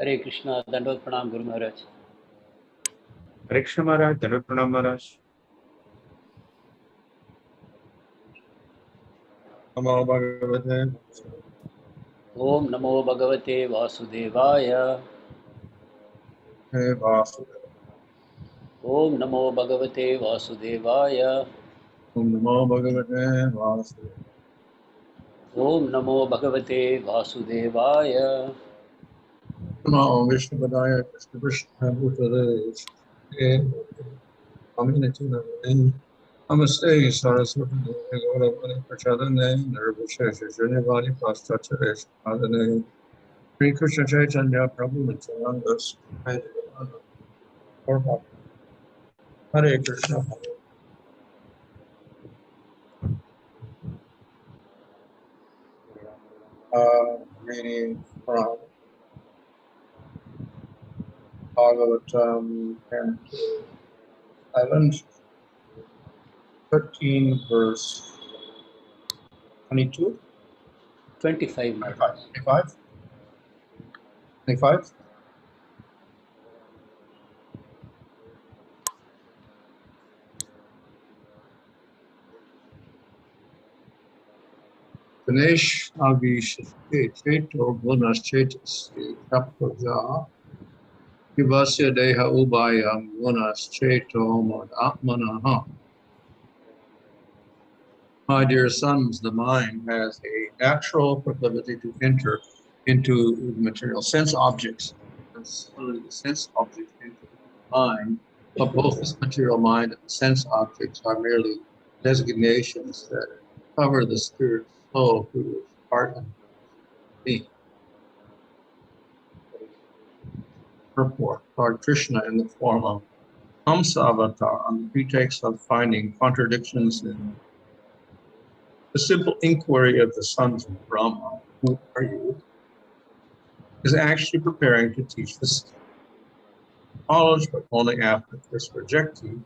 हरे कृष्णा, दंडवत प्रणाम गुरु महाराज। हरे कृष्ण महाराज, दंडवत प्रणाम महाराज। नमो भगवते ओम नमो भगवते वासुदेवाय। हे वासुदेव। ओम नमो भगवते वासुदेवाय। ओम नमो भगवते वासुदेव। ओम नमो भगवते वासुदेवाय। नमो विष्णुपदाय कृष्ण भूतले नमस्ते सरस्वती देवे गौरवाणी प्रचारणे निर्विशेषशून्यवादी पाश्चात्य साधने श्री कृष्ण चैतन्य प्रभु नित्यानंद हरे Krishna. Reading from Bhagavatam, 13, verse 22? 25 25. 25? 25? guṇeṣ āviśate ceto guṇaṣ cetasi prajāḥ jīvasya deha ubhayaṁ guṇaṣ ceto mad-ātmanaḥ. My dear sons, the mind has a natural proclivity to enter into the material sense objects. The sense objects enter the mind, but both this material mind and the sense objects are merely designations that cover the spirit soul who is part of me. Purport: Lord Krishna, in the form of Hamsa avatar, on the pretext of finding contradictions in the simple inquiry of the sons of Brahma, who are you, is actually preparing to teach this knowledge, but only after first rejecting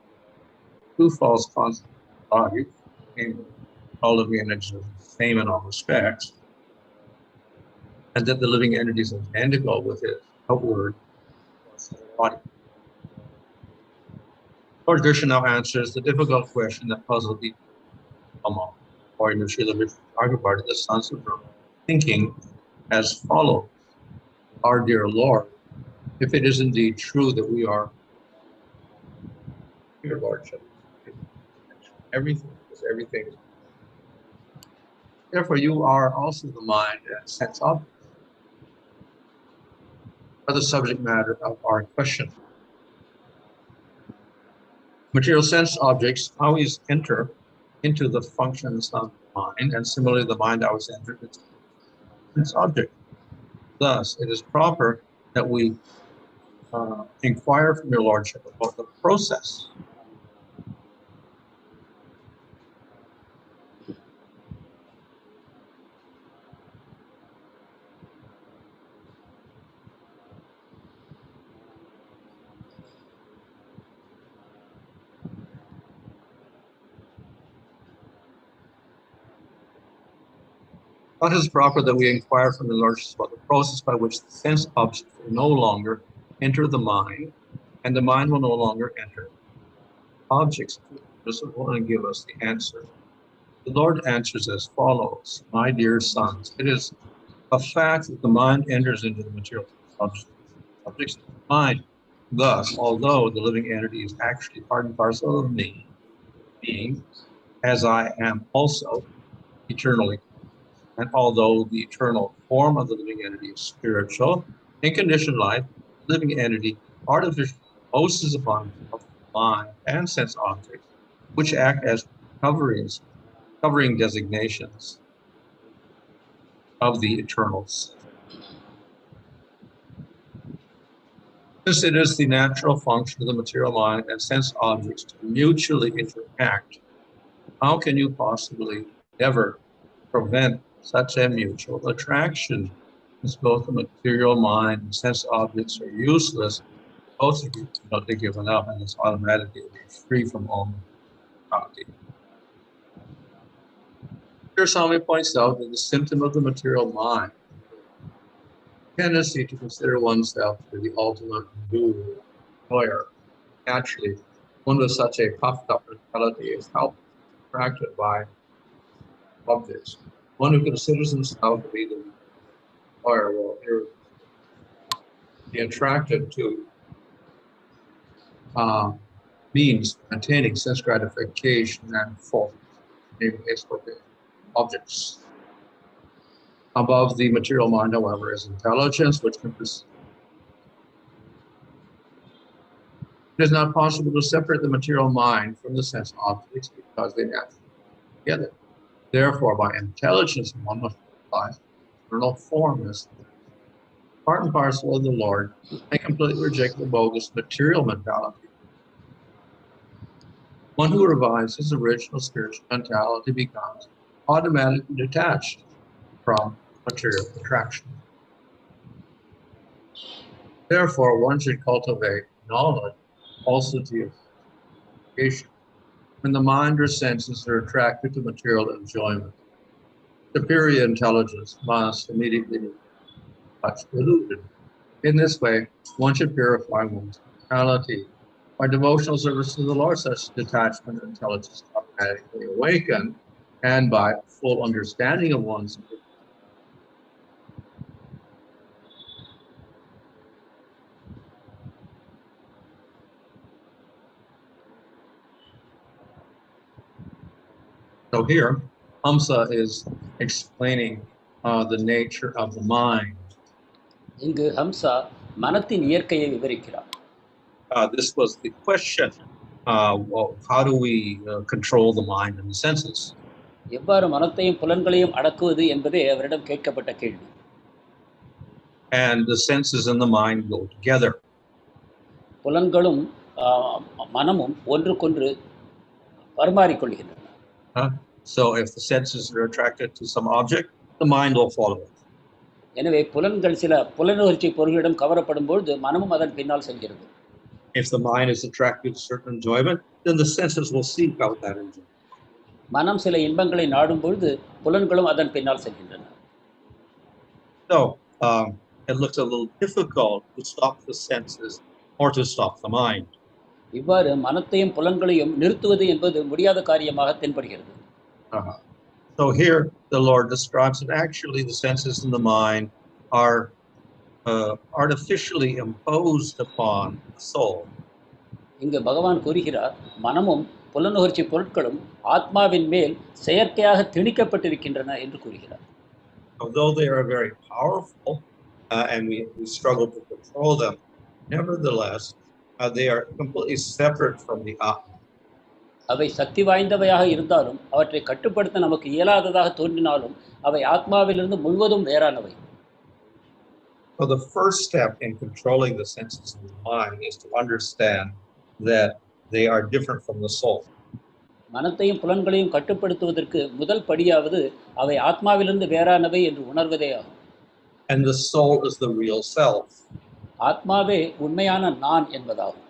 two false concepts of body, namely all living entities are the same in all respects, and that the living entities are identical with its outward body. Lord Krishna now answers the difficult question that puzzled the Brahma, according to Srila Vishnu Bhagavad, the sons of Brahma, thinking as follows: Our dear Lord, if it is indeed true that we are your Lordship, everything is everything. Therefore, you are also the mind and sense objects, are the subject matter of our question. Material sense objects always enter into the functions of the mind, and similarly, the mind always enters into sense object. Thus, it is proper that we inquire from your Lordship about the process What is proper that we inquire from the Lord about the process by which the sense objects will no longer enter the mind, and the mind will no longer enter objects. This will only give us the answer. The Lord answers as follows: My dear sons, it is a fact that the mind enters into the material objects of the mind. Thus, although the living entity is actually part and parcel of me, being as I am also eternally, and although the eternal form of the living entity is spiritual, in conditioned life, the living entity artificially imposes upon mind and sense objects, which act as covering designations of the eternals. Since it is the natural function of the material mind and sense objects to mutually interact, how can you possibly ever prevent such a mutual attraction? Since both the material mind and sense objects are useless, both of you cannot be given up, and it's automatically free from all bhakti. Here Swami points out that the symptom of the material mind, tendency to consider oneself to be the ultimate guru, lawyer. Naturally, one with such a puffed up mentality is helped, attracted by objects. One who considers himself to be the lawyer will be attracted to means attaining sense gratification and fulfillment objects. Above the material mind, however, is intelligence, which can perceive. It is not possible to separate the material mind from the sense objects because they naturally go together. Therefore, by intelligence, one must realize eternal formness, part and parcel of the Lord, and completely reject the bogus material mentality. One who revives his original spiritual mentality becomes automatically detached from material attraction. Therefore, one should cultivate knowledge, falsity of education. When the mind or senses are attracted to material enjoyment, superior intelligence must immediately touch deluded. In this way, one should purify one's mentality. By devotional service to the Lord, such detachment and intelligence automatically awaken, and by full understanding of one's So here, Hamsa is explaining the nature of the mind. இங்கு Hamza மனத்தின் இயற்கையை விவரிக்கிறார். This was the question. Well, how do we control the mind and the senses? எவ்வாறு மனத்தையும் புலன்களையும் அடக்குவது என்பதே அவரிடம் கேட்கப்பட்ட கேள்வி. And the senses and the mind go together. புலன்களும் மனமும் ஒன்றுக்கொன்று பரிமாறிக்கொள்கின்றன. So if the senses are attracted to some object, the mind will follow it. எனவே புலன்கள் சில புலனுணர்ச்சி பொருளிடம் கவரப்படும் பொழுது மனமும் அதன் பின்னால் செல்கிறது. If the mind is attracted to certain enjoyment, then the senses will seek out that enjoyment. மனம் சில இன்பங்களை நாடும் பொழுது புலன்களும் அதன் பின்னால் செல்கின்றன. So it looks a little difficult to stop the senses or to stop the mind. இவ்வாறு மனத்தையும் புலன்களையும் நிறுத்துவது என்பது முடியாத காரியமாக தென்படுகிறது. So here the Lord describes that actually the senses and the mind are artificially imposed upon the soul. இங்கு பகவான் கூறுகிறார், மனமும் புலனுணர்ச்சி பொருட்களும் ஆத்மாவின் மேல் செயற்கையாக திணிக்கப்பட்டிருக்கின்றன என்று கூறுகிறார். Although they are very powerful and we struggle to control them, nevertheless they are completely separate from the Atma. அவை சக்தி வாய்ந்தவையாக இருந்தாலும் அவற்றை கட்டுப்படுத்த நமக்கு இயலாததாக தோன்றினாலும் அவை ஆத்மாவிலிருந்து முழுவதும் வேறானவை. So the first step in controlling the senses of the mind is to understand that they are different from the soul. மனத்தையும் புலன்களையும் கட்டுப்படுத்துவதற்கு முதல் படியாவது அவை ஆத்மாவிலிருந்து வேறானவை என்று உணர்வதே ஆகும். And the soul is the real self. ஆத்மாவே உண்மையான நான் என்பதாகும்.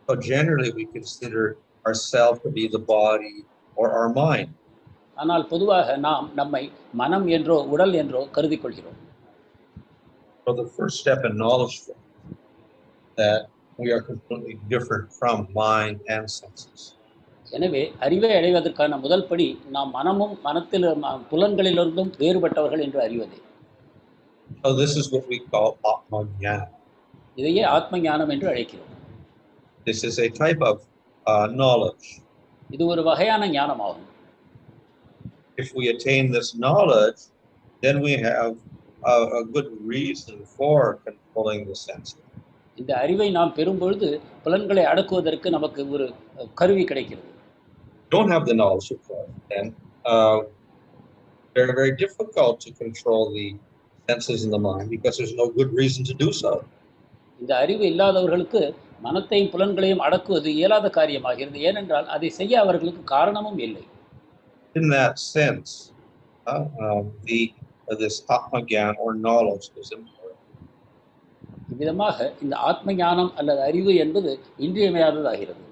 So generally we consider ourselves to be the body or our mind. ஆனால் பொதுவாக நாம் நம்மை மனம் என்றோ உடல் என்றோ கருதிக் கொள்கிறோம். So the first step in knowledge that we are completely different from mind and senses. எனவே அறிவை அடைவதற்கான முதல் படி நாம் மனமும் மனத்தில் புலன்களிலிருந்தும் வேறுபட்டவர்கள் என்று அறிவதே. So this is what we call ātmanaḥ. இதையே ஆத்ம ஞானம் என்று அழைக்கிறோம். This is a type of knowledge. இது ஒரு வகையான ஞானமாகும். If we attain this knowledge, then we have a good reason for controlling the senses. இந்த அறிவை நாம் பெறும் பொழுது புலன்களை அடக்குவதற்கு நமக்கு ஒரு கருவி கிடைக்கிறது. Don't have the knowledge of course, then very, very difficult to control the senses in the mind because there's no good reason to do so. இந்த அறிவு இல்லாதவர்களுக்கு மனத்தையும் புலன்களையும் அடக்குவது இயலாத காரியமாகிறது. ஏனென்றால் அதை செய்ய அவர்களுக்கு காரணமும் இல்லை. In that sense, this ātmanaḥ or knowledge is important. இவ்விதமாக இந்த ஆத்ம ஞானம் அல்லது அறிவு என்பது இன்றியமையாததாகிறது.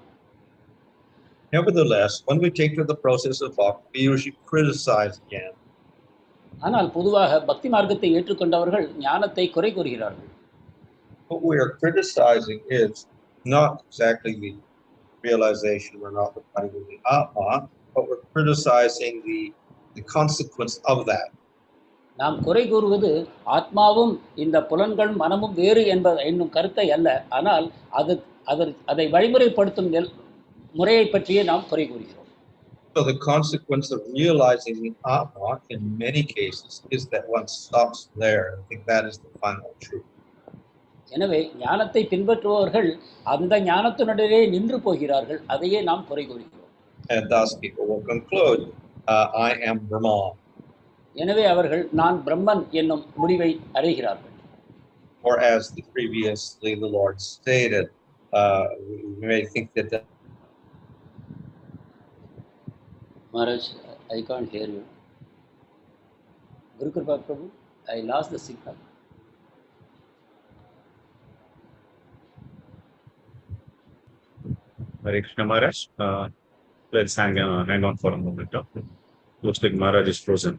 Nevertheless, when we take to the process of bhakti, we usually criticize again. ஆனால் பொதுவாக பக்தி மார்க்கத்தை ஏற்றுக்கொண்டவர்கள் ஞானத்தை குறை கூறுகிறார்கள். What we are criticizing is not exactly the realization or not the finding of the Atma, but we're criticizing the consequence of that. நாம் குறை கூறுவது ஆத்மாவும் இந்த புலன்கள் மனமும் வேறு என்னும் கருத்தை அல்ல, ஆனால் அதை வழிமுறைப்படுத்தும் முறையை பற்றியே நாம் குறை கூறுகிறோம். So the consequence of realizing the Atma in many cases is that one stops there. I think that is the final truth. எனவே ஞானத்தை பின்பற்றுபவர்கள் அந்த ஞானத்தினுடைய நின்று போகிறார்கள், அதையே நாம் குறை கூறுகிறோம். And thus people will conclude, I am Brahman. எனவே அவர்கள் நான் பிரம்மன் என்னும் முடிவை அடைகிறார்கள். Or as previously the Lord stated, we may think that Maharaj, I can't hear you. Guru Kripa Prabhu, I lost the signal. Hare Krishna Maharaj, let's hang on for a moment. Looks like Maharaj is frozen.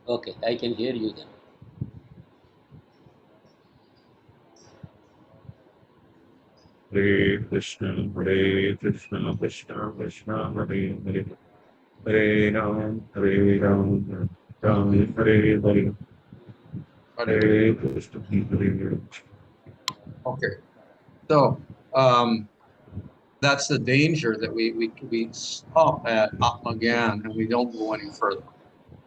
Okay, I can hear you then. Hare Krishna, Krishna Krishna, Hare Hare, Hare Ram, Ram Hare Hare, Hare Krishna, Hare. Okay, so that's the danger that we stop at ātmanaḥ and we don't go any further.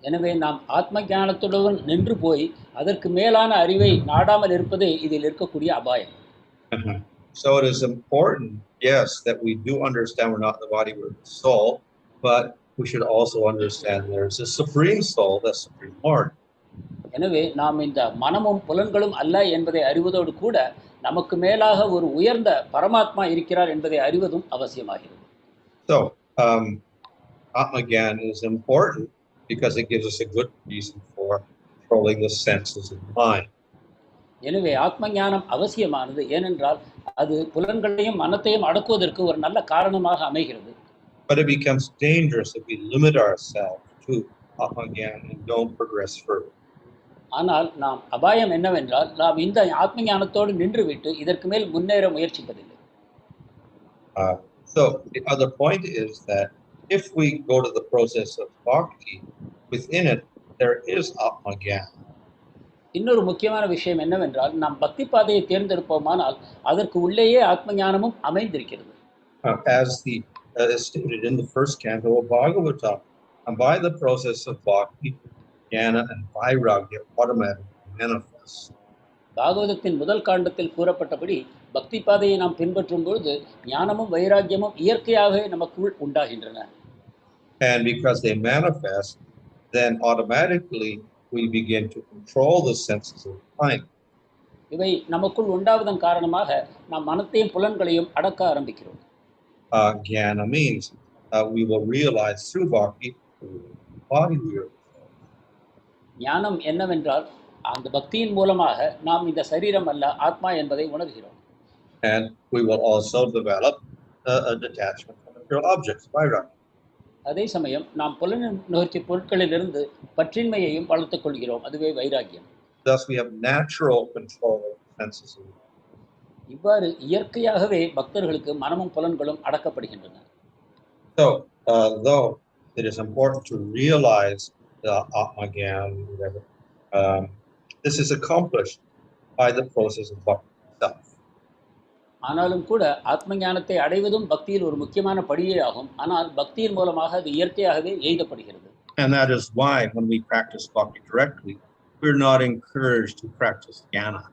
எனவே நாம் ஆத்ம ஞானத்துடன் நின்று போய் அதற்கு மேலான அறிவை நாடாமல் இருப்பதே இதில் இருக்கக்கூடிய அபாயம். So it is important, yes, that we do understand we're not the body, we're the soul, but we should also understand there's a supreme soul, the supreme Lord. எனவே நாம் இந்த மனமும் புலன்களும் அல்ல என்பதை அறிவதோடு கூட நமக்கு மேலாக ஒரு உயர்ந்த பரமாத்மா இருக்கிறார் என்பதை அறிவதும் அவசியமாகிறது. So ātmanaḥ is important because it gives us a good reason for controlling the senses of the mind. எனவே ஆத்ம ஞானம் அவசியமானது, ஏனென்றால் அது புலன்களையும் மனத்தையும் அடக்குவதற்கு ஒரு நல்ல காரணமாக அமைகிறது. But it becomes dangerous if we limit ourselves to ātmanaḥ and don't progress further. ஆனால் நாம் அபாயம் என்னவென்றால் நாம் இந்த ஆத்ம ஞானத்தோடு நின்றுவிட்டு இதற்கு மேல் முன்னேற முயற்சிப்பதில்லை. So the other point is that if we go to the process of bhakti, within it there is ātmanaḥ. இன்னொரு முக்கியமான விஷயம் என்னவென்றால் நாம் பக்தி பாதையை தேர்ந்தெடுப்போமானால் அதற்கு உள்ளேயே ஆத்ம ஞானமும் அமைந்திருக்கிறது. As stated in the first canto of Bhagavatam, and by the process of bhakti, jnana and vairagya automatically manifest. பாகவதத்தின் முதல் காண்டத்தில் கூறப்பட்டபடி பக்தி பாதையை நாம் பின்பற்றும் பொழுது ஞானமும் வைராக்கியமும் இயற்கையாகவே நமக்குள் உண்டாகின்றன. And because they manifest, then automatically we begin to control the senses of the mind. இவை நமக்குள் உண்டாவதன் காரணமாக நாம் மனத்தையும் புலன்களையும் அடக்க ஆரம்பிக்கிறோம். Jnana means we will realize through bhakti the body we are. ஞானம் என்னவென்றால் அந்த பக்தியின் மூலமாக நாம் இந்த சரீரம் அல்ல ஆத்மா என்பதை உணர்கிறோம். And we will also develop a detachment from material objects, vairagya. அதே சமயம் நாம் புலனுணர்ச்சி பொருட்களிலிருந்து பற்றின்மையையும் வளர்த்துக் கொள்கிறோம். அதுவே வைராகியம். Thus, we have natural control of the senses. இவ்வாறு இயற்கையாகவே பக்தர்களுக்கு மனமும் புலன்களும் அடக்கப்படுகின்றன. So, though it is important to realize the ātmagyan, whatever, this is accomplished by the process of bhakti itself. ஆனாலும் கூட ஆத்ம ஞானத்தை அடைவதும் பக்தியில் ஒரு முக்கியமான படியே ஆகும். ஆனால் பக்தியின் மூலமாக அது இயற்கையாகவே எய்தப்படுகிறது. And that is why when we practice bhakti directly, we're not encouraged to practice jnana.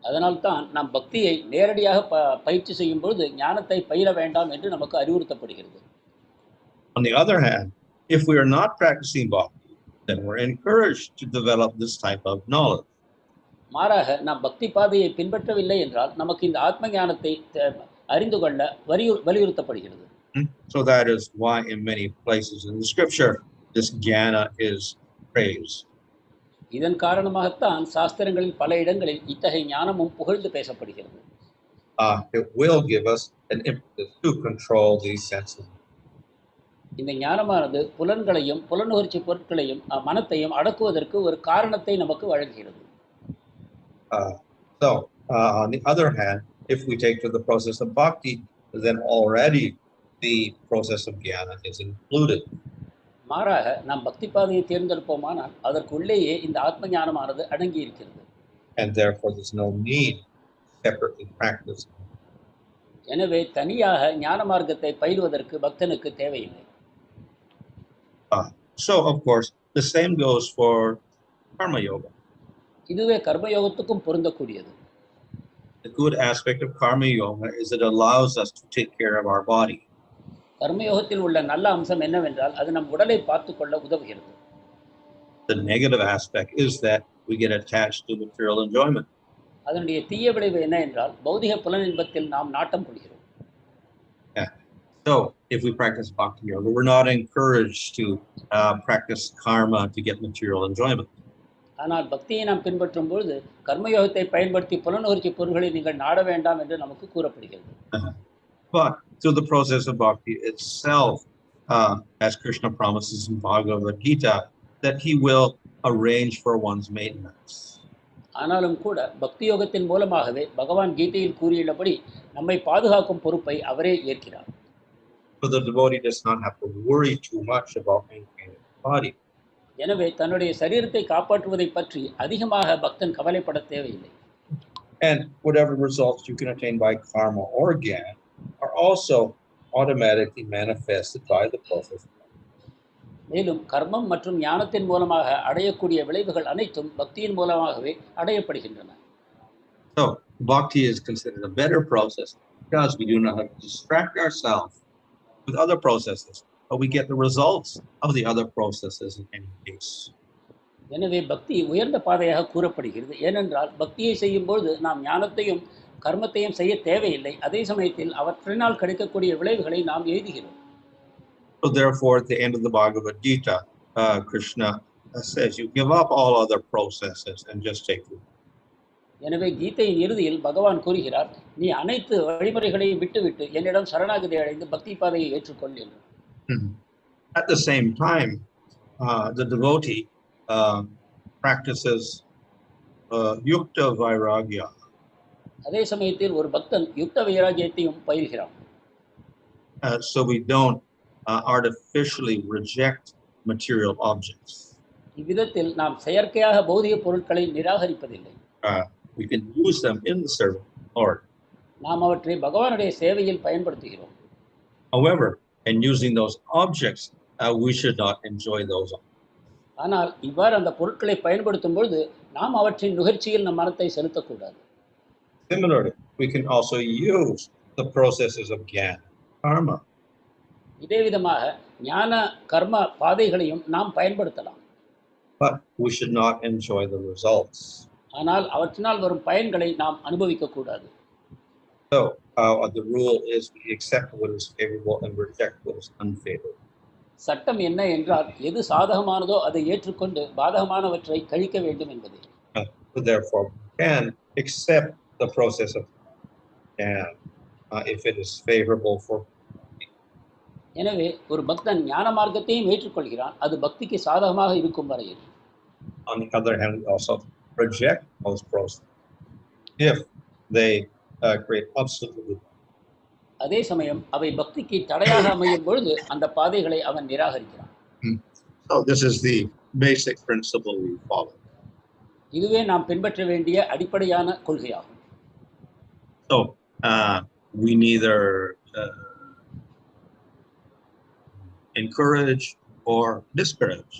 அதனால்தான் நாம் பக்தியை நேரடியாக பயிற்சி செய்யும் பொழுது ஞானத்தை பயிர வேண்டாம் என்று நமக்கு அறிவுறுத்தப்படுகிறது. On the other hand, if we are not practicing bhakti, then we're encouraged to develop this type of knowledge. மாறாக நாம் பக்தி பாதையை பின்பற்றவில்லை என்றால் நமக்கு இந்த ஆத்ம ஞானத்தை அறிந்து கொள்ள வலியுறுத்தப்படுகிறது. So that is why in many places in the scripture this jnana is praised. இதன் காரணமாகத்தான் சாஸ்திரங்களில் பல இடங்களில் இத்தகைய ஞானமும் புகழ்ந்து பேசப்படுகிறது. It will give us an impetus to control these senses. இந்த ஞானமானது புலன்களையும் புலனுணர்ச்சி பொருட்களையும் மனத்தையும் அடக்குவதற்கு ஒரு காரணத்தை நமக்கு வழங்குகிறது. On the other hand, if we take to the process of bhakti, then already the process of jnana is included. மாறாக நாம் பக்தி பாதையை தேர்ந்தெடுப்போமானால் அதற்குள்ளேயே இந்த ஆத்ம ஞானமானது அடங்கி இருக்கிறது. And therefore there's no need to separately practice. எனவே தனியாக ஞான மார்க்கத்தை பயிலுவதற்கு பக்தனுக்கு தேவையில்லை. So of course the same goes for karma yoga. இதுவே கர்மயோகத்துக்கும் பொருந்தக்கூடியது. The good aspect of karma yoga is it allows us to take care of our body. கர்மயோகத்தில் உள்ள நல்ல அம்சம் என்னவென்றால் அது நம் உடலை பார்த்துக் கொள்ள உதவுகிறது. The negative aspect is that we get attached to material enjoyment. அதனுடைய தீய விளைவு என்ன என்றால் பௌதிக புலன் இன்பத்தில் நாம் நாட்டம் கொள்கிறோம். So if we practice bhakti yoga, we're not encouraged to practice karma to get material enjoyment. ஆனால் பக்தியை நாம் பின்பற்றும் பொழுது கர்மயோகத்தை பயன்படுத்தி புலனுணர்ச்சி பொருள்களை நீங்கள் நாட வேண்டாம் என்று நமக்கு கூறப்படுகிறது. But through the process of bhakti itself, as Krishna promises in Bhagavad Gita, that he will arrange for one's maintenance. ஆனாலும் கூட பக்தி யோகத்தின் மூலமாகவே பகவான் கீதையில் கூறியுள்ளபடி நம்மை பாதுகாக்கும் பொறுப்பை அவரே ஏற்கிறார். So the devotee does not have to worry too much about maintaining the body. எனவே தன்னுடைய சரீரத்தை காப்பாற்றுவதை பற்றி அதிகமாக பக்தன் கவலைப்பட தேவையில்லை. And whatever results you can attain by karma or jnana are also automatically manifested by the process. மேலும் கர்மம் மற்றும் ஞானத்தின் மூலமாக அடையக்கூடிய விளைவுகள் அனைத்தும் பக்தியின் மூலமாகவே அடையப்படுகின்றன. So bhakti is considered a better process because we do not have to distract ourselves with other processes, but we get the results of the other processes in any case. எனவே பக்தி உயர்ந்த பாதையாக கூறப்படுகிறது. ஏனென்றால் பக்தியை செய்யும் பொழுது நாம் ஞானத்தையும் கர்மத்தையும் செய்ய தேவையில்லை. அதே சமயத்தில் அவற்றினால் கிடைக்கக்கூடிய விளைவுகளை நாம் எய்துகிறோம். So therefore, at the end of the Bhagavad Gita, Krishna says, you give up all other processes and just take it. எனவே கீதையின் இறுதியில் பகவான் கூறுகிறார், நீ அனைத்து வழிமுறைகளையும் விட்டுவிட்டு என்னிடம் சரணாகதி அடைந்து பக்தி பாதையை ஏற்றுக்கொள் என்று. At the same time, the devotee practices yukta vairagya. அதே சமயத்தில் ஒரு பக்தன் யுக்த வைராகியத்தையும் பயிர்கிறான். So we don't artificially reject material objects. இவ்விதத்தில் நாம் செயற்கையாக பௌதிக பொருட்களை நிராகரிப்பதில்லை. We can use them in the service of the Lord. நாம் அவற்றை பகவானுடைய சேவையில் பயன்படுத்துகிறோம். However, in using those objects, we should not enjoy those. ஆனால் இவ்வாறு அந்த பொருட்களை பயன்படுத்தும் பொழுது நாம் அவற்றின் நுகர்ச்சியில் நம் மனத்தை செலுத்தக்கூடாது. Similarly, we can also use the processes of jnana, karma. இதே விதமாக ஞான கர்ம பாதைகளையும் நாம் பயன்படுத்தலாம். But we should not enjoy the results. ஆனால் அவற்றினால் வரும் பயன்களை நாம் அனுபவிக்க கூடாது. So the rule is we accept what is favorable and reject what is unfavorable. சட்டம் என்ன என்றால் எது சாதகமானதோ அதை ஏற்றுக்கொண்டு பாதகமானவற்றை கழிக்க வேண்டும் என்பது. Therefore, we can accept the process of jnana if it is favorable for. எனவே ஒரு பக்தன் ஞான மார்க்கத்தையும் ஏற்றுக்கொள்கிறான், அது பக்திக்கு சாதகமாக இருக்கும் வரையில். On the other hand, we also reject those processes if they create obstacles. அதே சமயம் அவை பக்திக்கு தடையாக அமையும் பொழுது அந்த பாதைகளை அவன் நிராகரிக்கிறான். So this is the basic principle we follow. இதுவே நாம் பின்பற்ற வேண்டிய அடிப்படையான கொள்கையாகும். So we neither encourage or discourage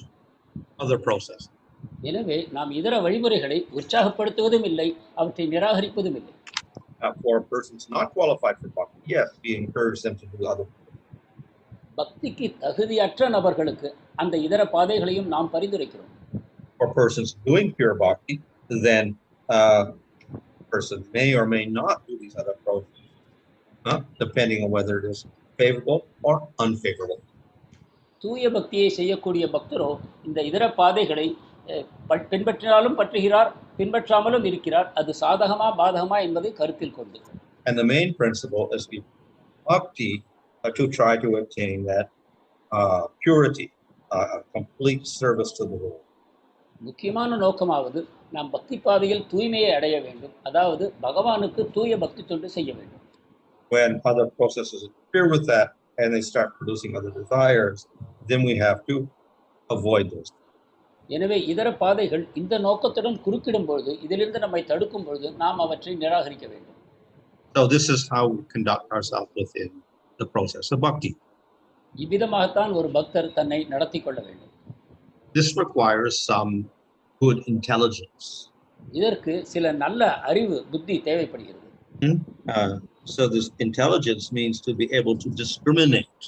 other processes. எனவே நாம் இதர வழிமுறைகளை உற்சாகப்படுத்துவதும் இல்லை, அவற்றை நிராகரிப்பதும் இல்லை. For persons not qualified for bhakti, yes, we encourage them to do other things. பக்திக்கு தகுதியற்ற நபர்களுக்கு அந்த இதர பாதைகளையும் நாம் பரிந்துரைக்கிறோம். For persons doing pure bhakti, then persons may or may not do these other processes, depending on whether it is favorable or unfavorable. தூய பக்தியை செய்யக்கூடிய பக்தரோ இந்த இதர பாதைகளை பின்பற்றினாலும் பற்றுகிறார், பின்பற்றாமலும் இருக்கிறார். அது சாதகமா பாதகமா என்பதை கருத்தில் கொண்டு. And the main principle is we bhakti to try to attain that purity, complete service to the Lord. முக்கியமான நோக்கமாவது நாம் பக்தி பாதையில் தூய்மையை அடைய வேண்டும், அதாவது பகவானுக்கு தூய பக்தி தொண்டு செய்ய வேண்டும். When other processes interfere with that and they start producing other desires, then we have to avoid those. எனவே இதர பாதைகள் இந்த நோக்கத்துடன் குறுக்கிடும் பொழுது, இதிலிருந்து நம்மை தடுக்கும் பொழுது நாம் அவற்றை நிராகரிக்க வேண்டும். So this is how we conduct ourselves within the process of bhakti. இவ்விதமாகத்தான் ஒரு பக்தர் தன்னை நடத்தி கொள்ள வேண்டும். This requires some good intelligence. இதற்கு சில நல்ல அறிவு, புத்தி தேவைப்படுகிறது. So this intelligence means to be able to discriminate.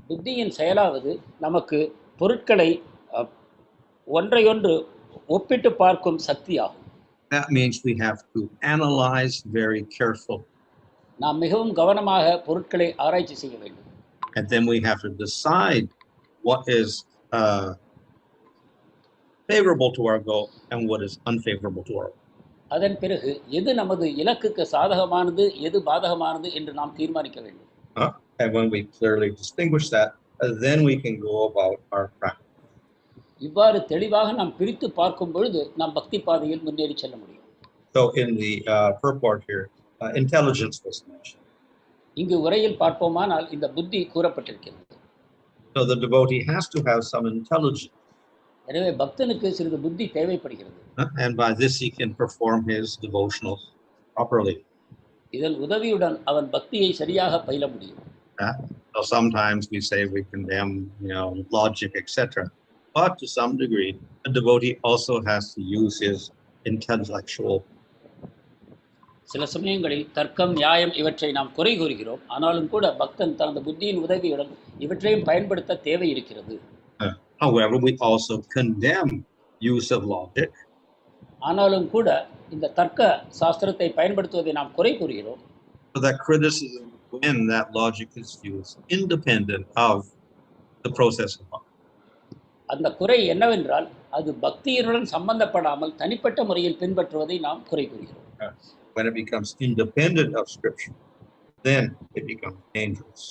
புத்தியின் செயலாவது நமக்கு பொருட்களை ஒன்றையொன்று ஒப்பிட்டு பார்க்கும் சக்தியாகும். That means we have to analyze very carefully. நாம் மிகவும் கவனமாக பொருட்களை ஆராய்ச்சி செய்ய வேண்டும். And then we have to decide what is favorable to our goal and what is unfavorable to our goal. அதன் பிறகு எது நமது இலக்குக்கு சாதகமானது, எது பாதகமானது என்று நாம் தீர்மானிக்க வேண்டும். And when we clearly distinguish that, then we can go about our practice. இவ்வாறு தெளிவாக நாம் பிரித்து பார்க்கும் பொழுது நாம் பக்தி பாதையில் முன்னேறி செல்ல முடியும். So in the purport here, intelligence was mentioned. இங்கு உரையில் பார்ப்போமானால் இந்த புத்தி கூறப்பட்டிருக்கிறது. So the devotee has to have some intelligence. எனவே பக்தனுக்கு சிறிது புத்தி தேவைப்படுகிறது. And by this he can perform his devotionals properly. இதன் உதவியுடன் அவன் பக்தியை சரியாக பயில முடியும். So sometimes we say we condemn, logic, etc. But to some degree, a devotee also has to use his intellectual. சில சமயங்களில் தர்க்கம், நியாயம் இவற்றை நாம் குறை கூறுகிறோம். ஆனாலும் கூட பக்தன் தனது புத்தியின் உதவியுடன் இவற்றையும் பயன்படுத்த தேவை இருக்கிறது. However, we also condemn use of logic. ஆனாலும் கூட இந்த தர்க்க சாஸ்திரத்தை பயன்படுத்துவதை நாம் குறை கூறுகிறோம். So that criticism when that logic is used independent of the process of bhakti. அந்த குறை என்னவென்றால் அது பக்தியினுடன் சம்பந்தப்படாமல் தனிப்பட்ட முறையில் பின்பற்றுவதை நாம் குறை கூறுகிறோம். When it becomes independent of scripture, then it becomes dangerous.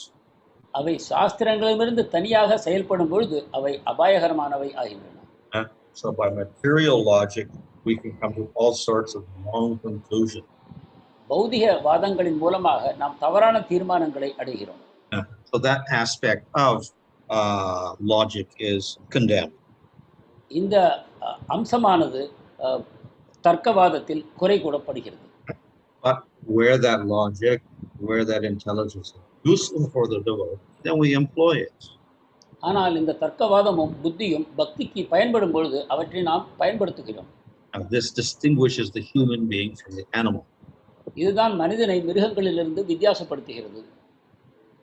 அவை சாஸ்திரங்களிலிருந்து தனியாக செயல்படும் பொழுது அவை அபாயகரமானவை ஆகின்றன. So by material logic, we can come to all sorts of wrong conclusions. பௌதிக வாதங்களின் மூலமாக நாம் தவறான தீர்மானங்களை அடைகிறோம். So that aspect of logic is condemned. இந்த அம்சமானது தர்க்கவாதத்தில் குறை கூறப்படுகிறது. But where that logic, where that intelligence is useful for the devotee, then we employ it. ஆனால் இந்த தர்க்கவாதமும் புத்தியும் பக்திக்கு பயன்படும் பொழுது அவற்றை நாம் பயன்படுத்துகிறோம். This distinguishes the human being from the animal. இதுதான் மனிதனை மிருகங்களிலிருந்து வித்தியாசப்படுத்துகிறது.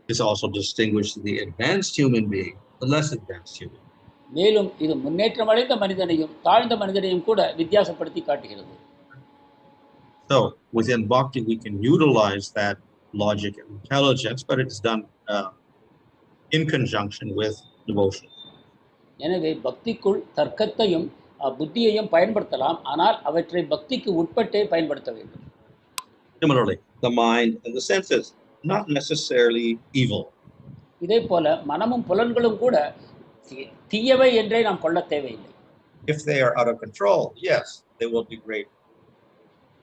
This also distinguishes the advanced human being, the less advanced human. மேலும் இது முன்னேற்றமடைந்த மனிதனையும் தாழ்ந்த மனிதனையும் கூட வித்தியாசப்படுத்தி காட்டுகிறது. So within bhakti we can utilize that logic and intelligence, but it's done in conjunction with devotion. எனவே பக்திக்குள் தர்க்கத்தையும் புத்தியையும் பயன்படுத்தலாம், ஆனால் அவற்றை பக்திக்கு உட்பட்டே பயன்படுத்த வேண்டும். Similarly, the mind and the senses, not necessarily evil. இதே போல மனமும் புலன்களும் கூட தீயவை என்றே நாம் கொள்ள தேவையில்லை. If they are out of control, yes, they will be great.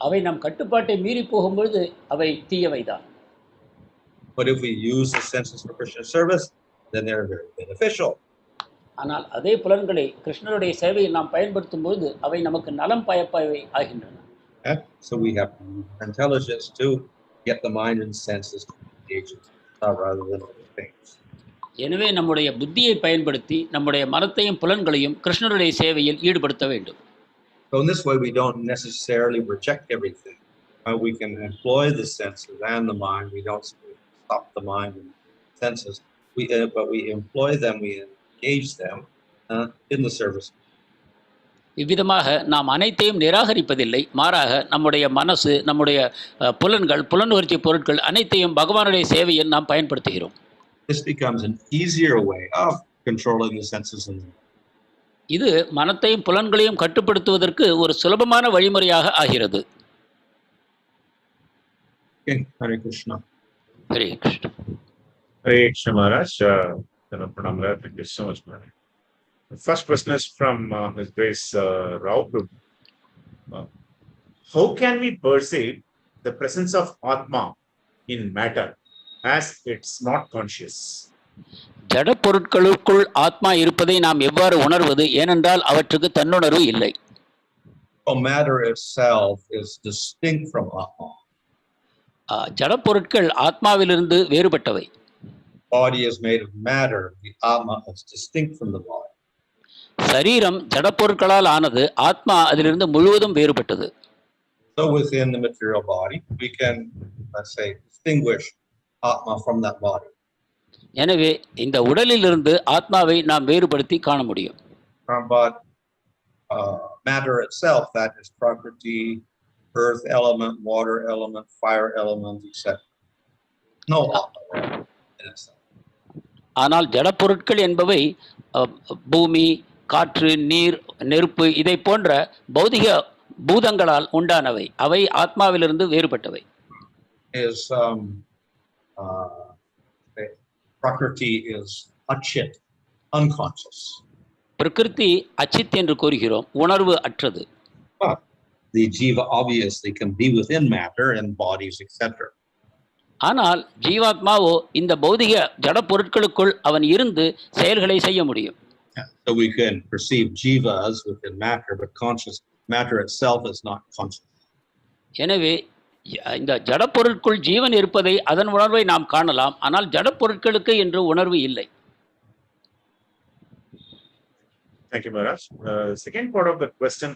அவை நம் கட்டுப்பாட்டை மீறி போகும்பொழுது அவை தீயவைதான். But if we use the senses for Krishna service, then they're very beneficial. ஆனால் அதே புலன்களை கிருஷ்ணருடைய சேவையில் நாம் பயன்படுத்தும் பொழுது அவை நமக்கு நலம் பயப்பவை ஆகின்றன. So we have intelligence to get the mind and senses to engage rather than other things. எனவே நம்முடைய புத்தியை பயன்படுத்தி நம்முடைய மனத்தையும் புலன்களையும் கிருஷ்ணருடைய சேவையில் ஈடுபடுத்த வேண்டும். So in this way we don't necessarily reject everything. We can employ the senses and the mind. We don't stop the mind and senses. But we employ them, we engage them in the service. இவ்விதமாக நாம் அனைத்தையும் நிராகரிப்பதில்லை, மாறாக நம்முடைய மனசு, நம்முடைய புலன்கள், புலனுணர்ச்சி பொருட்கள் அனைத்தையும் பகவானுடைய சேவையில் நாம் பயன்படுத்துகிறோம். This becomes an easier way of controlling the senses and இது மனத்தையும் புலன்களையும் கட்டுப்படுத்துவதற்கு ஒரு சுலபமான வழிமுறையாக ஆகிறது. Okay, Hare Krishna. Hare Krishna. Hare Krishna Maharaj. Thank you so much, Maharaj. The first question is from His Grace Rao. How can we perceive the presence of Atma in matter as it's not conscious? ஜட பொருட்களுக்குள் ஆத்மா இருப்பதை நாம் எவ்வாறு உணர்வது? ஏனென்றால் அவற்றுக்கு தன்னுணர்வு இல்லை. Matter itself is distinct from Atma. ஜட பொருட்கள் ஆத்மாவிலிருந்து வேறுபட்டவை. Body is made of matter. The Atma is distinct from the body. சரீரம் ஜட பொருட்களால் ஆனது, ஆத்மா அதிலிருந்து முழுவதும் வேறுபட்டது. So within the material body, we can, let's say, distinguish Atma from that body. எனவே இந்த உடலிலிருந்து ஆத்மாவை நாம் வேறுபடுத்தி காண முடியும். But matter itself, that is prakriti, earth element, water element, fire element, etc. No Atma in itself. ஆனால் ஜட பொருட்கள் என்பவை பூமி, காற்று, நீர், நெருப்பு இதை போன்ற பௌதிக பூதங்களால் உண்டானவை. அவை ஆத்மாவிலிருந்து வேறுபட்டவை. Prakriti is achit, unconscious. பிரகிருதி அச்சித் என்று கூறுகிறோம், உணர்வு அற்றது. But the jiva obviously can be within matter and bodies, etc. ஆனால் ஜீவாத்மாவோ இந்த பௌதிக ஜட பொருட்களுக்குள் அவன் இருந்து செயல்களை செய்ய முடியும். So we can perceive jivas within matter, but conscious matter itself is not conscious. எனவே இந்த ஜட பொருட்குள் ஜீவன் இருப்பதை, அதன் உணர்வை நாம் காணலாம், ஆனால் ஜட பொருட்களுக்கு என்று உணர்வு இல்லை. Thank you, Maharaj. Second part of the question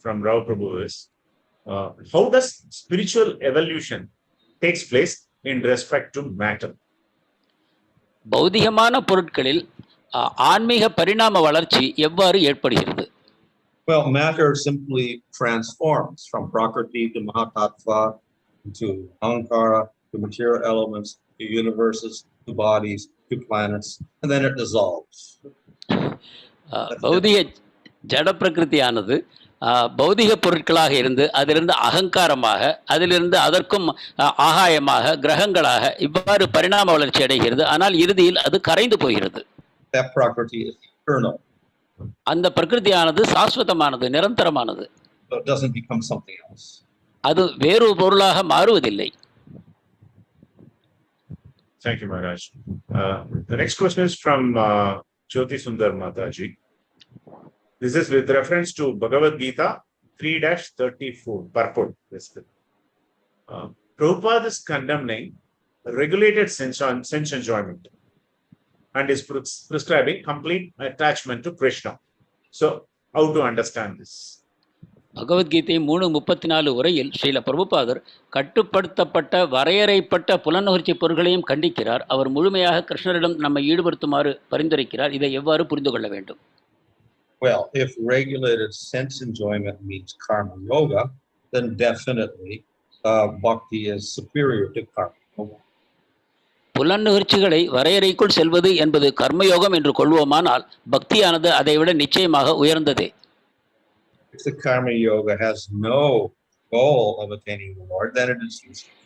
from Rao Prabhu is, how does spiritual evolution takes place in respect to matter? பௌதிகமான பொருட்களில் ஆன்மீக பரிணாம வளர்ச்சி எவ்வாறு ஏற்படுகிறது? Well, matter simply transforms from prakriti to mad-ātmanaḥ, to ahankara, to material elements, to universes, to bodies, to planets, and then it dissolves. பௌதிக ஜட பிரகிருதியானது பௌதிக பொருட்களாக இருந்து அதிலிருந்து அகங்காரமாக, அதிலிருந்து அதற்கும் ஆகாயமாக, கிரகங்களாக இவ்வாறு பரிணாம வளர்ச்சி அடைகிறது. ஆனால் இறுதியில் அது கரைந்து போகிறது. That prakriti is eternal. அந்த பிரகிருதியானது சாஸ்வதமானது, நிரந்தரமானது. So it doesn't become something else. அது வேறு பொருளாக மாறுவதில்லை. Thank you, Maharaj. The next question is from Jyoti Sundar Mataji. This is with reference to Bhagavad Gita 3-34, purport. Prabhupada is condemning regulated sense enjoyment and is prescribing complete attachment to Krishna. So, how to understand this? Bhagavad Gita 3:34 உரையில் ஸ்ரீல பிரபுபாதர் கட்டுப்படுத்தப்பட்ட வரையறைப்பட்ட புலனுணர்ச்சி பொருள்களையும் கண்டிக்கிறார். அவர் முழுமையாக கிருஷ்ணரிடம் நம்மை ஈடுபடுத்துமாறு பரிந்துரைக்கிறார். இதை எவ்வாறு புரிந்து கொள்ள வேண்டும்? Well, if regulated sense enjoyment means karma yoga, then definitely bhakti is superior to karma yoga. புலனுணர்ச்சிகளை வரையறைக்குள் செல்வது என்பது கர்மயோகம் என்று கொள்வோமானால் பக்தியானது அதைவிட நிச்சயமாக உயர்ந்ததே. If the karma yoga has no goal of attaining the Lord, then it is useless.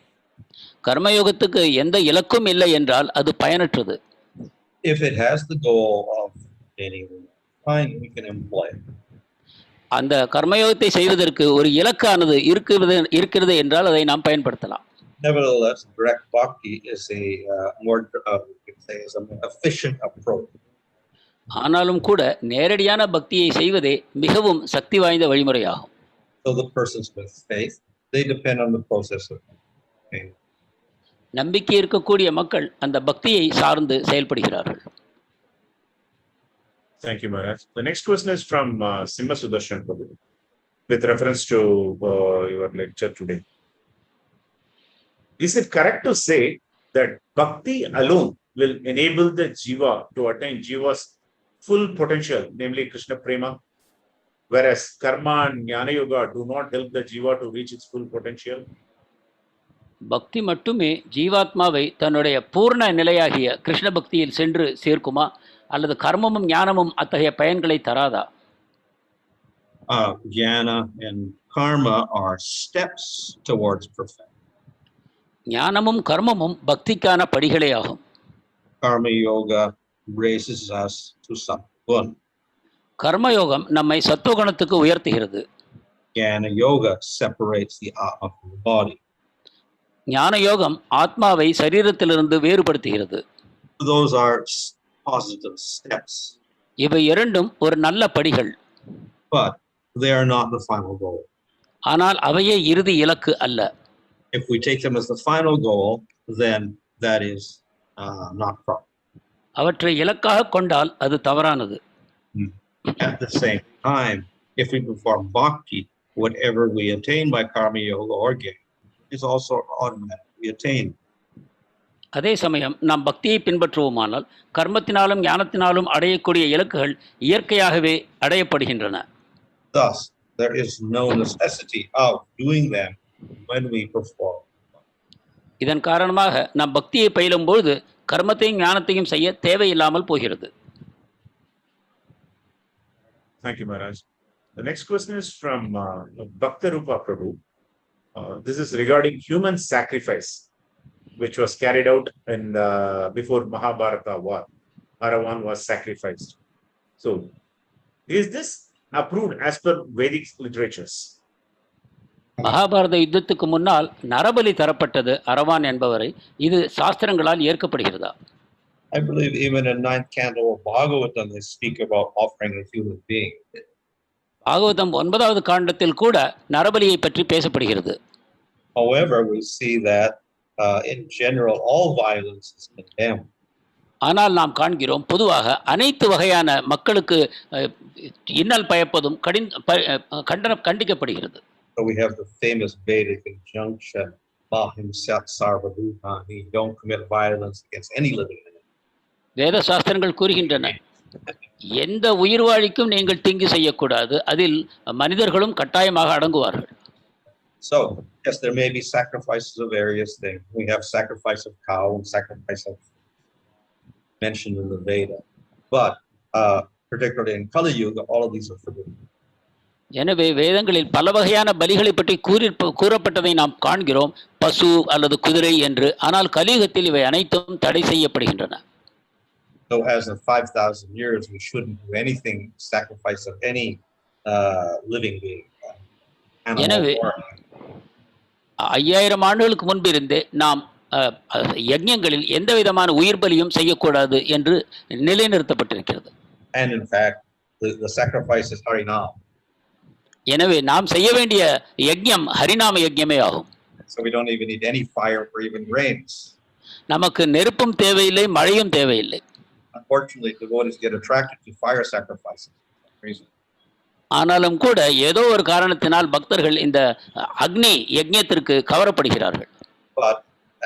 கர்மயோகத்துக்கு எந்த இலக்கும் இல்லை என்றால் அது பயனற்றது. If it has the goal of attaining, fine, we can employ it. அந்த கர்மயோகத்தை செய்வதற்கு ஒரு இலக்கானது இருக்கிறது என்றால் அதை நாம் பயன்படுத்தலாம். Nevertheless, direct bhakti is a more efficient approach. ஆனாலும் கூட நேரடியான பக்தியை செய்வதே மிகவும் சக்தி வாய்ந்த வழிமுறையாகும். So the persons with faith, they depend on the process of faith. நம்பிக்கை இருக்கக்கூடிய மக்கள் அந்த பக்தியை சார்ந்து செயல்படுகிறார்கள். Thank you, Maharaj. The next question is from Simha Sudarshan Prabhu with reference to your lecture today. Is it correct to say that bhakti alone will enable the jiva to attain jiva's full potential, namely Krishna prema, whereas karma and jnana yoga do not help the jiva to reach its full potential? பக்தி மட்டுமே ஜீவாத்மாவை தன்னுடைய பூர்ண நிலையாகிய கிருஷ்ண பக்தியில் சென்று சேர்க்குமா அல்லது கர்மமும் ஞானமும் அத்தகைய பயன்களை தராதா? Jnana and karma are steps towards perfection. ஞானமும் கர்மமும் பக்திக்கான படிகளே ஆகும். Karma yoga raises us to sattva. கர்மயோகம் நம்மை சத்துவகுணத்துக்கு உயர்த்துகிறது. Jnana yoga separates the atma from the body. ஞான யோகம் ஆத்மாவை சரீரத்திலிருந்து வேறுபடுத்துகிறது. Those are positive steps. இவை இரண்டும் ஒரு நல்ல படிகள். But they are not the final goal. ஆனால் அவையே இறுதி இலக்கு அல்ல. If we take them as the final goal, then that is not proper. அவற்றை இலக்காக கொண்டால் அது தவறானது. At the same time, if we perform bhakti, whatever we attain by karma yoga or jnana is also automatically attained. அதே சமயம் நாம் பக்தியை பின்பற்றுவோமானால் கர்மத்தினாலும் ஞானத்தினாலும் அடையக்கூடிய இலக்குகள் இயற்கையாகவே அடையப்படுகின்றன. Thus, there is no necessity of doing them when we perform. இதன் காரணமாக நாம் பக்தியை பயிலும்போது கர்மத்தையும் ஞானத்தையும் செய்ய தேவையில்லாமல் போகிறது. Thank you, Maharaj. The next question is from Bhaktarupa Prabhu. This is regarding human sacrifice, which was carried out in before Mahabharata war. Aravan was sacrificed. So, is this approved as per Vedic literatures? Mahabharata யுத்தத்துக்கு முன்னால் நரபலி தரப்பட்டது அரவான் என்பவரை. இது சாஸ்திரங்களால் ஏற்கப்படுகிறதா? I believe even in 9th canto of Bhagavatam they speak about offering a human being. Bhagavatam 9வது காண்டத்தில் கூட நரபலியை பற்றி பேசப்படுகிறது. However, we see that in general all violence is condemned. ஆனால் நாம் காண்கிறோம் பொதுவாக அனைத்து வகையான மக்களுக்கு இன்னல் பயப்பதும் கண்டிக்கப்படுகிறது. So we have the famous Vedic injunction, "Ahimsat sarva bhutani," don't commit violence against any living entity. வேத சாஸ்திரங்கள் கூறுகின்றன, எந்த உயிர்வாழிக்கும் நீங்கள் தீங்கு செய்யக்கூடாது, அதில் மனிதர்களும் கட்டாயமாக அடங்குவார்கள். So, yes, there may be sacrifices of various things. We have sacrifice of cow and sacrifice of mentioned in the Veda. But particularly in Kali Yuga, all of these are forbidden. எனவே வேதங்களில் பல வகையான பலிகளை பற்றி கூறப்பட்டதை நாம் காண்கிறோம், பசு அல்லது குதிரை என்று. ஆனால் கலியுகத்தில் இவை அனைத்தும் தடை செய்யப்படுகின்றன. So as of 5,000 years, we shouldn't do anything sacrifice of any living being. எனவே 5000 ஆண்டுகளுக்கு முன்பிருந்தே நாம் யஜ்ஞங்களில் எந்த விதமான உயிர் பலியும் செய்யக்கூடாது என்று நிலைநிறுத்தப்பட்டிருக்கிறது. And in fact, the sacrifice is Harinam. எனவே நாம் செய்ய வேண்டிய யஜ்ஞம் ஹரிநாம யஜ்ஞமே ஆகும். So we don't even need any fire or even rains. நமக்கு நெருப்பும் தேவையில்லை, மழையும் தேவையில்லை. Unfortunately, devotees get attracted to fire sacrifices. ஆனாலும் கூட ஏதோ ஒரு காரணத்தினால் பக்தர்கள் இந்த அக்னி யஜ்ஞத்திற்கு கவரப்படுகிறார்கள். But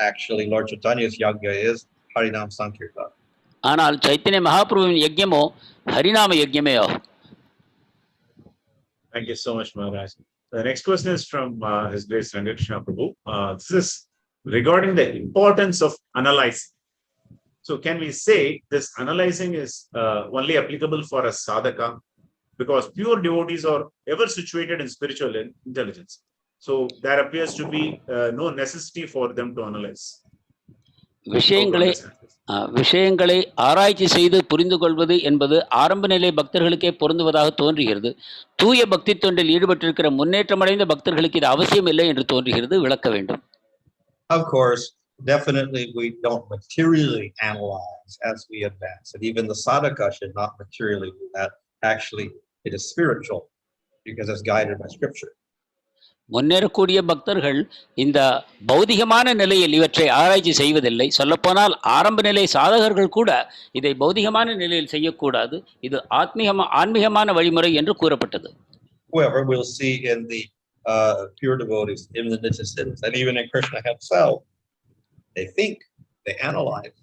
actually, Lord Chaitanya's yajna is Harinam Sankirtan. ஆனால் சைத்தன்ய மகாபிரபுவின் யஜ்ஞமோ ஹரிநாம யஜ்ஞமே ஆகும். Thank you so much, Maharaj. The next question is from His Grace Rangakrishna Prabhu. This is regarding the importance of analyzing. So, can we say this analyzing is only applicable for a sadhaka? Because pure devotees are ever situated in spiritual intelligence. So, there appears to be no necessity for them to analyze. விஷயங்களை விஷயங்களை ஆராய்ச்சி செய்து புரிந்து கொள்வது என்பது ஆரம்ப நிலை பக்தர்களுக்கே பொருந்துவதாக தோன்றுகிறது. தூய பக்தி தொண்டில் ஈடுபட்டிருக்கிற முன்னேற்றமடைந்த பக்தர்களுக்கு இது அவசியம் இல்லை என்று தோன்றுகிறது. விளக்க வேண்டும். Of course, definitely we don't materially analyze as we advance, and even the sadhaka should not materially do that. Actually, it is spiritual because it's guided by scripture. முன்னேறக்கூடிய பக்தர்கள் இந்த பௌதிகமான நிலையில் இவற்றை ஆராய்ச்சி செய்வதில்லை. சொல்லப்போனால் ஆரம்ப நிலை சாதகர்கள் கூட இதை பௌதிகமான நிலையில் செய்யக்கூடாது. இது ஆன்மீகமான வழிமுறை என்று கூறப்பட்டது. However, we'll see in the pure devotees, even the Nitya-siddhas, and even in Krishna himself, they think, they analyze.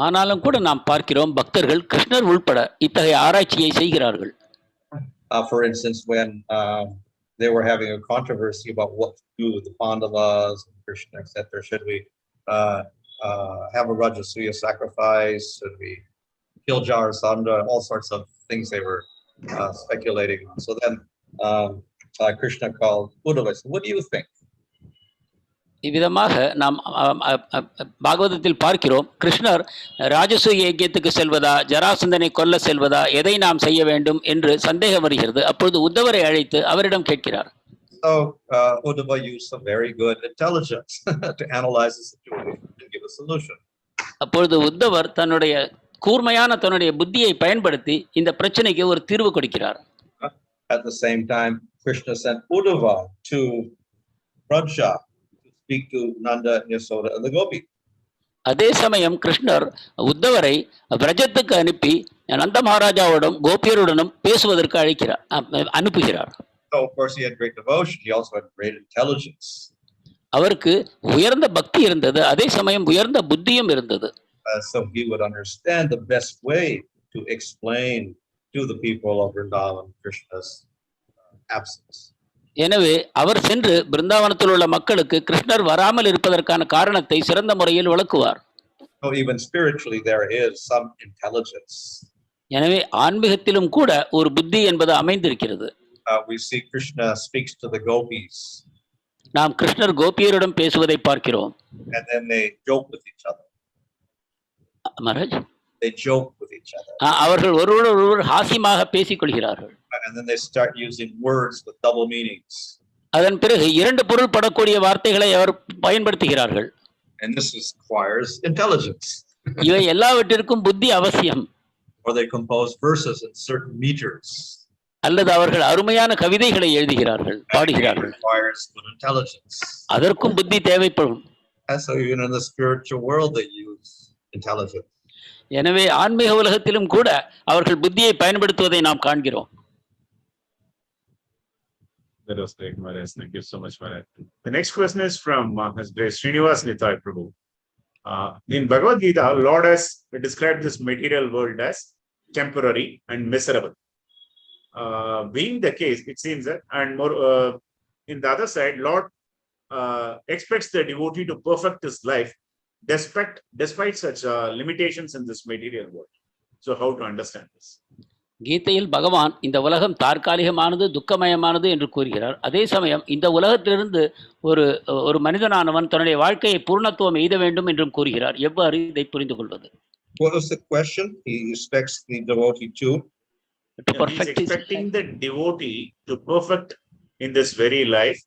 ஆனாலும் கூட நாம் பார்க்கிறோம் பக்தர்கள் கிருஷ்ணர் உள்பட இத்தகைய ஆராய்ச்சியை செய்கிறார்கள். For instance, when they were having a controversy about what to do with the Pandavas and Krishna, etc. Should we have a Rajasuya sacrifice? Should we kill Jarasandha? All sorts of things they were speculating on. So then Krishna called Uddhava and said, "What do you think?" இவ்விதமாக நாம் பாகவதத்தில் பார்க்கிறோம், கிருஷ்ணர் ராஜசூய யஜ்ஞத்துக்கு செல்வதா, ஜராசந்தனை கொல்ல செல்வதா, எதை நாம் செய்ய வேண்டும் என்று சந்தேகம் வருகிறது. அப்பொழுது உத்தவரை அழைத்து அவரிடம் கேட்கிறார். So Uddhava used some very good intelligence to analyze the situation and give a solution. அப்பொழுது உத்தவர் கூர்மையான தன்னுடைய புத்தியை பயன்படுத்தி இந்த பிரச்சனைக்கு ஒரு தீர்வு கொடுக்கிறார். At the same time, Krishna sent Uddhava to prajāḥ speak to Nanda, Yasoda and the gopi. அதே சமயம் கிருஷ்ணர் உத்தவரை பிரஜத்துக்கு அனுப்பி நந்த மகாராஜாவோடும் கோபியருடனும் பேசுவதற்கு அனுப்புகிறார். So of course he had great devotion, he also had great intelligence. அவருக்கு உயர்ந்த பக்தி இருந்தது, அதே சமயம் உயர்ந்த புத்தியும் இருந்தது. So he would understand the best way to explain to the people of Vrindavan Krishna's absence. எனவே அவர் சென்று பிருந்தாவனத்தில் உள்ள மக்களுக்கு கிருஷ்ணர் வராமல் இருப்பதற்கான காரணத்தை சிறந்த முறையில் விளக்குவார். So even spiritually there is some intelligence. எனவே ஆன்மீகத்திலும் கூட ஒரு புத்தி என்பது அமைந்திருக்கிறது. We see Krishna speaks to the gopis. நாம் கிருஷ்ணர் கோபியரிடம் பேசுவதை பார்க்கிறோம். And then they joke with each other. Maharaj, they joke with each other. அவர்கள் ஒருவர் ஹாஸ்யமாக பேசிக் கொள்கிறார்கள். And then they start using words with double meanings. அதன் பிறகு இரண்டு பொருள் படக்கூடிய வார்த்தைகளை அவர் பயன்படுத்துகிறார்கள். And this requires intelligence. இவை எல்லாவற்றிற்கும் புத்தி அவசியம். Or they compose verses in certain meters. அல்லது அவர்கள் அருமையான கவிதைகளை எழுதுகிறார்கள், பாடுகிறார்கள். Requires good intelligence. அதற்கும் புத்தி தேவைப்படும். And so even in the spiritual world they use intelligence. எனவே ஆன்மீக உலகத்திலும் கூட அவர்கள் புத்தியை பயன்படுத்துவதை நாம் காண்கிறோம். That was great, Maharaj. Thank you so much, Maharaj. The next question is from His Grace Srinivas Nitai Prabhu. In Bhagavad Gita, Lord has described this material world as temporary and miserable. Being the case, it seems that, and more, in the other side, Lord expects the devotee to perfect his life despite such limitations in this material world. So how to understand this? கீதையில் பகவான் இந்த உலகம் தற்காலிகமானது, துக்கமயமானது என்று கூறுகிறார். அதே சமயம் இந்த உலகத்திலிருந்து ஒரு மனிதனானவன் தன்னுடைய வாழ்க்கையை பூர்ணத்துவம் எய்த வேண்டும் என்றும் கூறுகிறார். எவ்வாறு இதை புரிந்து கொள்வது? What was the question? He expects the devotee to perfect. He's expecting the devotee to perfect in this very life,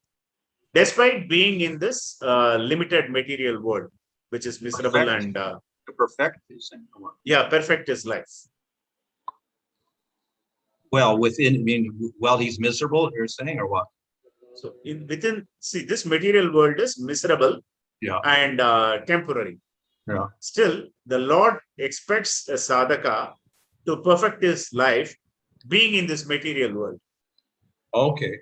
despite being in this limited material world, which is miserable perfect. And to perfect his perfect his life. Well, while he's miserable, you're saying, or what? So see, this material world is miserable and temporary. Yeah. Still, the Lord expects a sadhaka to perfect his life being in this material world. Okay.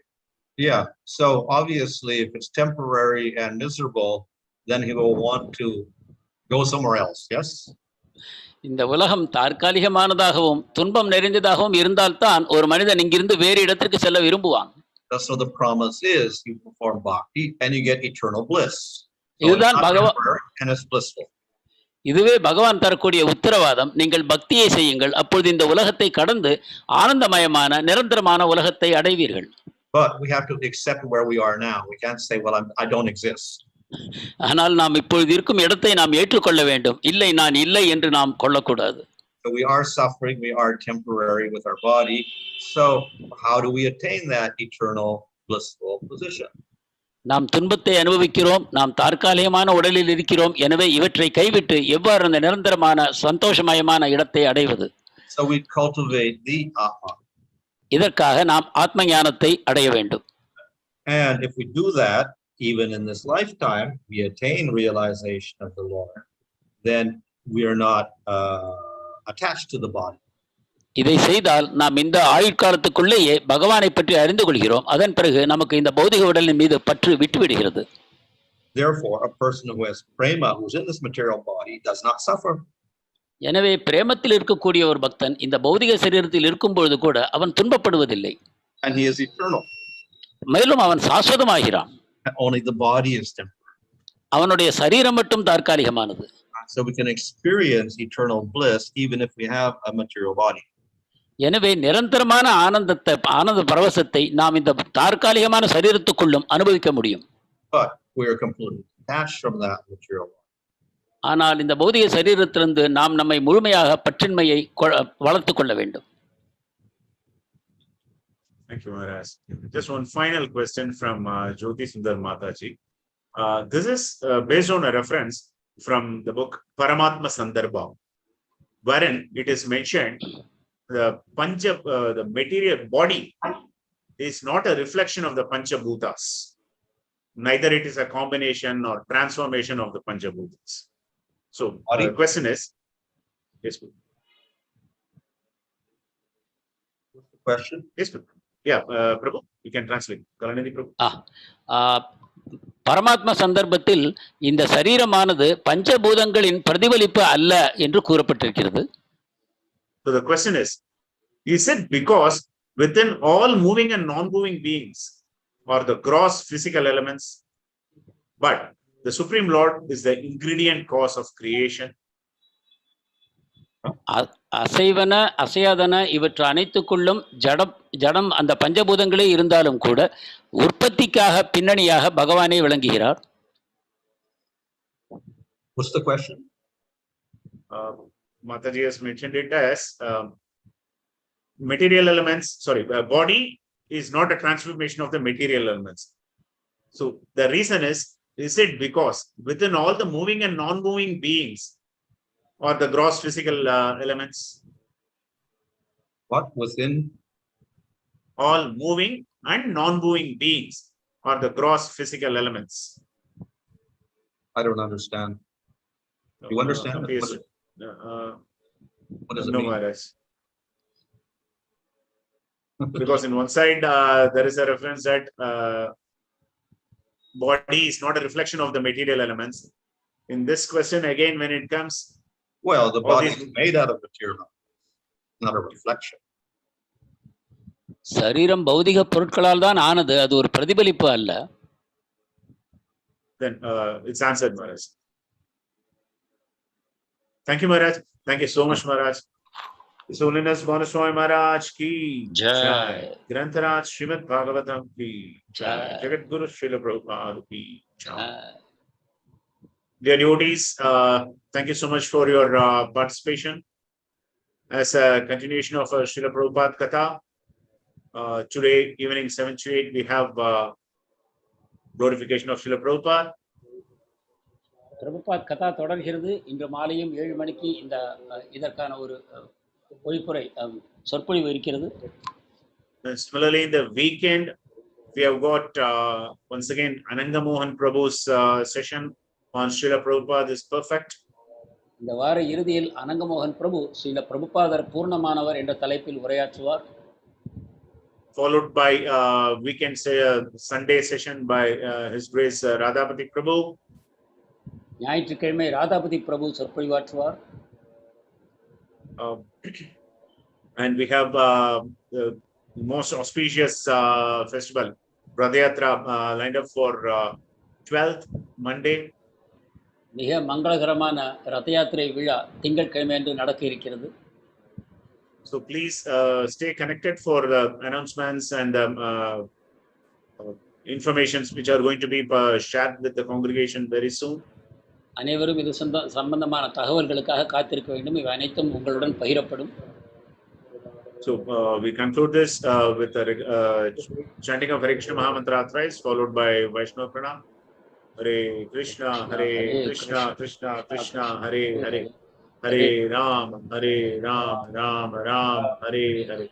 Yeah. So obviously, if it's temporary and miserable, then he will want to go somewhere else. Yes. இந்த உலகம் தற்காலிகமானதாகவும் துன்பம் நிறைந்ததாகவும் இருந்தால்தான் ஒரு மனிதன் இங்கிருந்து வேறு இடத்திற்கு செல்ல விரும்புவான். So the promise is you perform bhakti and you get eternal bliss. இதுதான் பகவான், and it's blissful. இதுவே பகவான் தரக்கூடிய உத்தரவாதம். நீங்கள் பக்தியை செய்யுங்கள், அப்பொழுது இந்த உலகத்தை கடந்து ஆனந்தமயமான நிரந்தரமான உலகத்தை அடைவீர்கள். But we have to accept where we are now. We can't say, well, I don't exist. ஆனால் நாம் இப்பொழுது இருக்கும் இடத்தை நாம் ஏற்றுக்கொள்ள வேண்டும். இல்லை, நான் இல்லை என்று நாம் கொள்ளக்கூடாது. So we are suffering, we are temporary with our body. So how do we attain that eternal blissful position? நாம் துன்பத்தை அனுபவிக்கிறோம், நாம் தற்காலிகமான உடலில் இருக்கிறோம். எனவே இவற்றை கைவிட்டு எவ்வாறு அந்த நிரந்தரமான சந்தோஷமயமான இடத்தை அடைவது? So we cultivate the Atma. இதற்காக நாம் ஆத்ம ஞானத்தை அடைய வேண்டும். And if we do that, even in this lifetime, we attain realization of the Lord, then we are not attached to the body. இதை செய்தால் நாம் இந்த ஆயுட்காலத்துக்குள்ளேயே பகவானை பற்றி அறிந்து கொள்கிறோம். அதன் பிறகு நமக்கு இந்த பௌதிக உடலின் மீது பற்று விட்டுவிடுகிறது. Therefore, a person who has prema, who's in this material body, does not suffer. எனவே பிரேமத்தில் இருக்கக்கூடிய ஒரு பக்தன் இந்த பௌதிக சரீரத்தில் இருக்கும் பொழுது கூட அவன் துன்பப்படுவதில்லை. And he is eternal. மேலும் அவன் சாஸ்வதமாகிறான். Only the body is temporary. அவனுடைய சரீரம் மட்டும் தற்காலிகமானது. So we can experience eternal bliss even if we have a material body. எனவே நிரந்தரமான ஆனந்த பரவசத்தை நாம் இந்த தற்காலிகமான சரீரத்துக்குள்ளும் அனுபவிக்க முடியும். But we are completely detached from that material body. ஆனால் இந்த பௌதிக சரீரத்திலிருந்து நாம் நம்மை முழுமையாக பற்றின்மையை வளர்த்துக் கொள்ள வேண்டும். Thank you, Maharaj. Just one final question from Jyoti Sundar Mataji. This is based on a reference from the book Paramatma Sandarbha, wherein it is mentioned the material body is not a reflection of the Panchabhutas. Neither it is a combination or transformation of the Panchabhutas. So the question is, yes, what's the question? Yes, yeah, Prabhu, you can translate. Kalanidhi Prabhu. பரமாத்ம சந்தர்ப்பத்தில் இந்த சரீரமானது பஞ்சபூதங்களின் பிரதிபலிப்பு அல்ல என்று கூறப்பட்டிருக்கிறது. So the question is it because within all moving and non-moving beings are the gross physical elements, but the Supreme Lord is the ingredient cause of creation? அசைவன அசையாதன இவற்று அனைத்துக்குள்ளும் ஜடம் அந்த பஞ்சபூதங்களே இருந்தாலும் கூட உற்பத்திக்காக பின்னணியாக பகவானே விளங்குகிறார். What's the question? Mataji has mentioned it as material elements. Sorry, body is not a transformation of the material elements. So the reason is it because within all the moving and non-moving beings or the gross physical elements? What within all moving and non-moving beings are the gross physical elements? I don't understand. You understand? What does it mean? Because in one side there is a reference that body is not a reflection of the material elements. In this question again, when it comes, well, the body is made out of material, not a reflection. சரீரம் பௌதிக பொருட்களால் தான் ஆனது, அது ஒரு பிரதிபலிப்பு அல்ல. Then it's answered, Maharaj. Thank you, Maharaj. Thank you so much, Maharaj. His Holiness guṇeṣu Maharaj ki jai. Grantharaj Srimad Bhagavatam ki jai. Jagat Guru Srila Prabhupada ki jai. Dear devotees, thank you so much for your participation. As a continuation of Srila Prabhupada Katha, today evening 7 to 8 we have glorification of Srila Prabhupada. Prabhupad கதா தொடர்கிறது. இன்று மாலையும் 7 மணிக்கு இதற்கான ஒரு ஒளிப்புரை சொற்பொழிவு இருக்கிறது. Similarly, in the weekend we have got once again Ananga Mohan Prabhu's session on Srila Prabhupada is perfect. இந்த வார இறுதியில் அனங்கமோகன் பிரபு ஸ்ரீல பிரபுபாதர் பூர்ணமானவர் என்ற தலைப்பில் உரையாற்றுவார். Followed by weekend Sunday session by His Grace Radhapati Prabhu. ஞாயிற்றுக்கிழமை ராதாபதி பிரபு சொற்பொழிவாற்றுவார். And we have the most auspicious festival, Radhayatra, lined up for 12th Monday. மிக மங்களகரமான ரத யாத்திரை விழா திங்கட்கிழமை அன்று நடக்க இருக்கிறது. So please stay connected for the announcements and informations which are going to be shared with the congregation very soon. அனைவரும் இது சம்பந்தமான தகவல்களுக்காக காத்திருக்க வேண்டும். இவை அனைத்தும் உங்களுடன் பகிரப்படும். So we conclude this with the chanting of Hare Krishna Mahamantra thrice, followed by Vaishnava Pranam. Hare Krishna, Hare Krishna, Krishna Krishna, Hare Hare, Hare Ram, Ram Ram, Hare Hare.